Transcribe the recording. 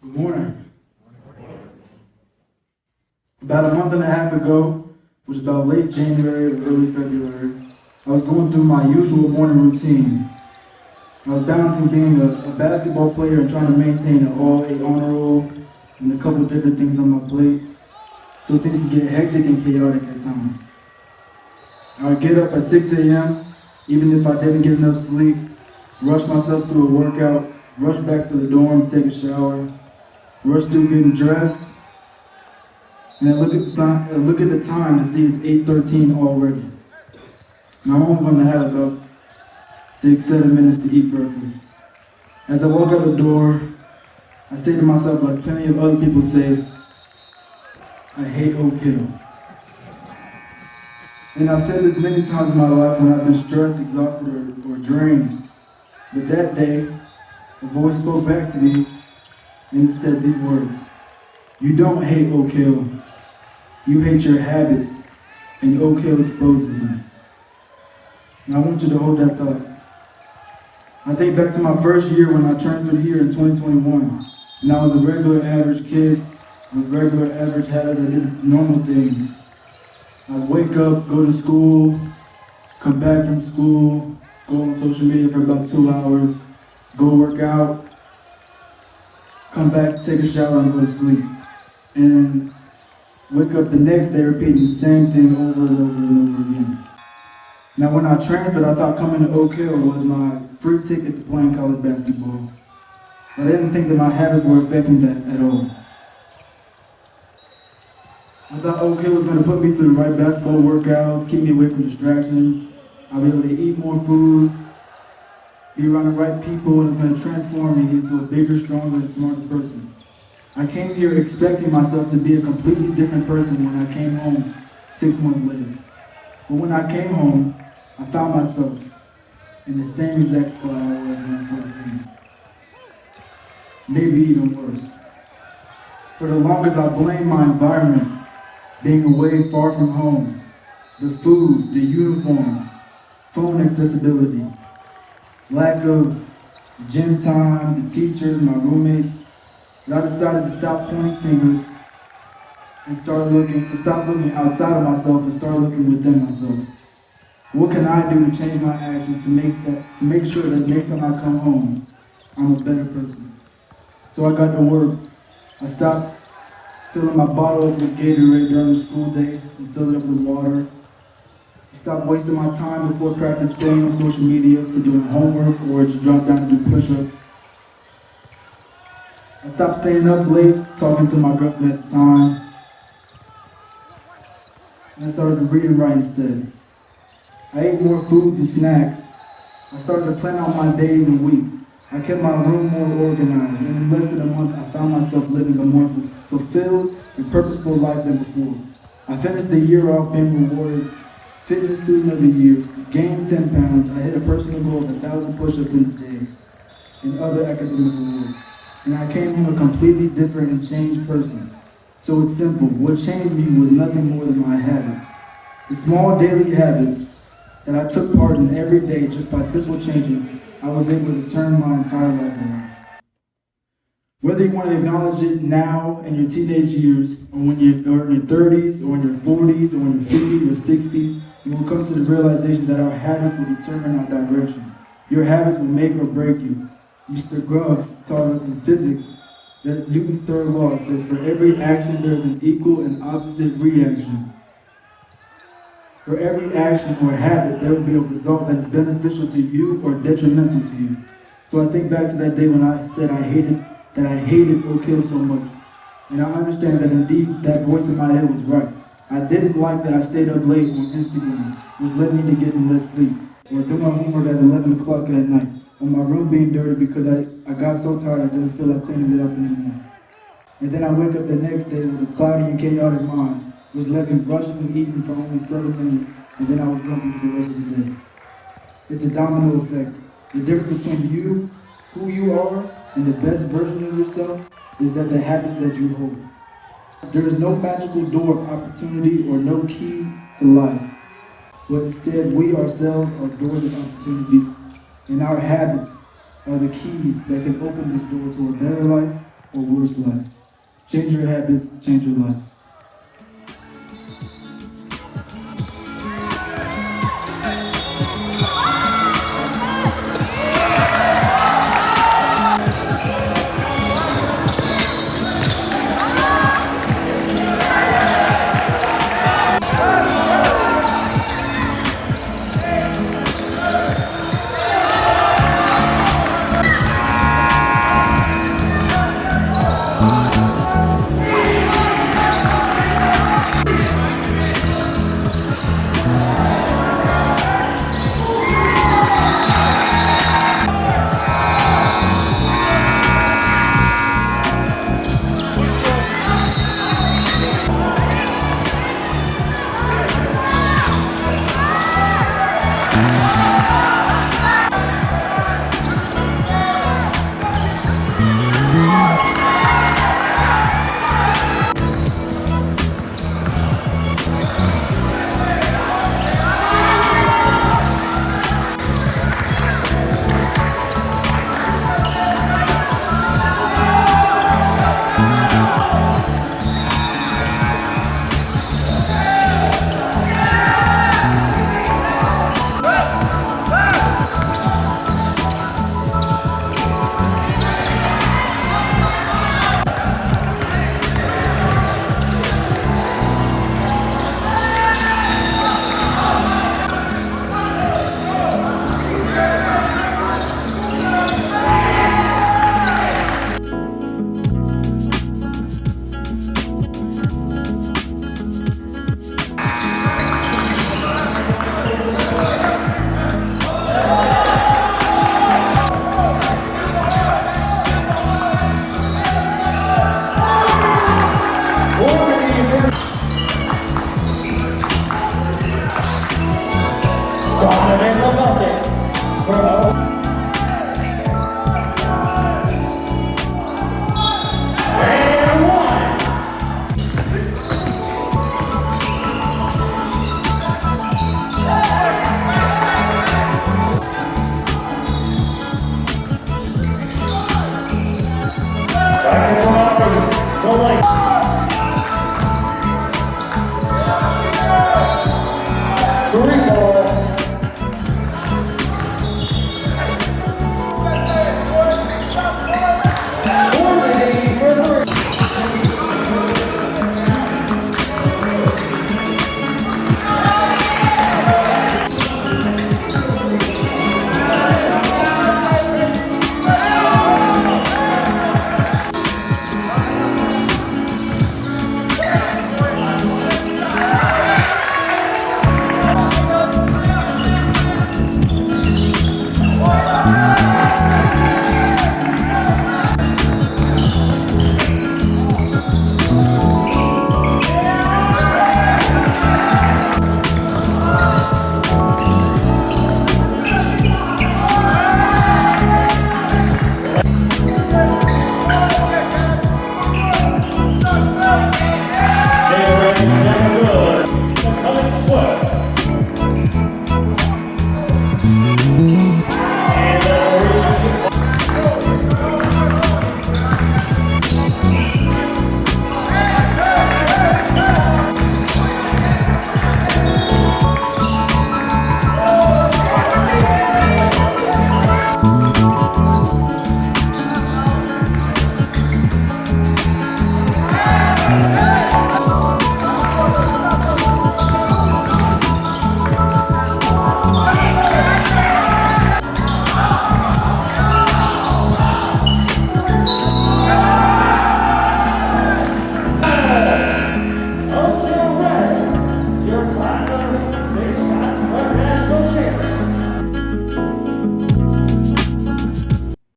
Good morning. About a month and a half ago, which was about late January or early February, I was going through my usual morning routine. I was balancing being a basketball player and trying to maintain an all-A honor roll and a couple different things on my plate, so things could get hectic and chaotic at times. I would get up at 6 a.m., even if I didn't get enough sleep, rush myself through a workout, rush back to the dorm, take a shower, rush through getting dressed, and then look at the time to see it's 8:13 already. Now I'm only going to have about 6-7 minutes to eat breakfast. As I walk out the door, I say to myself, like plenty of other people say, I hate Oak Hill. And I've said this many times in my life when I've been stressed, exhausted, or drained. But that day, a voice spoke back to me and it said these words: you don't hate Oak Hill. You hate your habits, and Oak Hill exposes them. Now I want you to hold that thought. I think back to my first year when I transferred here in 2021, and I was a regular average kid with regular average habits. I did normal things. I'd wake up, go to school, come back from school, go on social media for about 2 hours, go work out, come back, take a shower, and go to sleep. And wake up the next day repeating the same thing over and over and over again. Now when I transferred, I thought coming to Oak Hill was my free ticket to playing college basketball. But I didn't think that my habits were affecting that at all. I thought Oak Hill was going to put me through the right basketball workouts, keep me away from distractions. I'll be able to eat more food, be around the right people, and it's going to transform me into a bigger, stronger, and smarter person. I came here expecting myself to be a completely different person when I came home 6 months later. But when I came home, I found myself in the same exact spot I was when I first came. Maybe even worse. For the longest, I blamed my environment, being away far from home, the food, the uniforms, phone accessibility, lack of gym time, the teachers, my roommates. But I decided to stop pointing fingers and stop looking outside of myself and start looking within myself. What can I do to change my actions to make sure that next time I come home, I'm a better person? So I got to work. I stopped filling my bottle up with Gatorade during the school day and filled it up with water. I stopped wasting my time before practice scrolling on social media to doing homework or just drop down to do push-ups. I stopped staying up late talking to my girlfriend at the time. And I started to read and write instead. I ate more food and snacks. I started to plan out my days and weeks. I kept my room more organized, and in less than a month, I found myself living a more fulfilled and purposeful life than before. I finished the year off being rewarded Fitness Student of the Year, gained 10 pounds, I hit a personal goal of 1,000 push-ups in a day, and other academic awards. And I came home a completely different and changed person. So it's simple. What changed me was nothing more than my habits. The small daily habits that I took part in every day just by simple changes, I was able to turn my entire life around. Whether you want to acknowledge it now in your teenage years, or when you're in your 30s, or in your 40s, or in your 50s or 60s, you will come to the realization that our habits will determine our direction. Your habits will make or break you. Mr. Grubbs taught us in physics that Newton's third law says for every action there is an equal and opposite reaction. For every action or habit, there will be a result that is beneficial to you or detrimental to you. So I think back to that day when I said I hated Oak Hill so much. And I understand that indeed that voice in my head was right. I didn't like that I stayed up late on Instagram, which led me to getting less sleep, or do my homework at 11 o'clock at night, or my room being dirty because I got so tired I didn't feel like cleaning it up anymore. And then I wake up the next day with a cloudy and chaotic mind, which left me brushing and eating for only 7 minutes, and then I was grumpy for the rest of the day. It's a domino effect. The difference between you, who you are, and the best version of yourself is that the habits that you hold. There is no magical door of opportunity or no key to life, but instead we ourselves are doors of opportunity, and our habits are the keys that can open this door to a better life or worse life. Change your habits, change your life.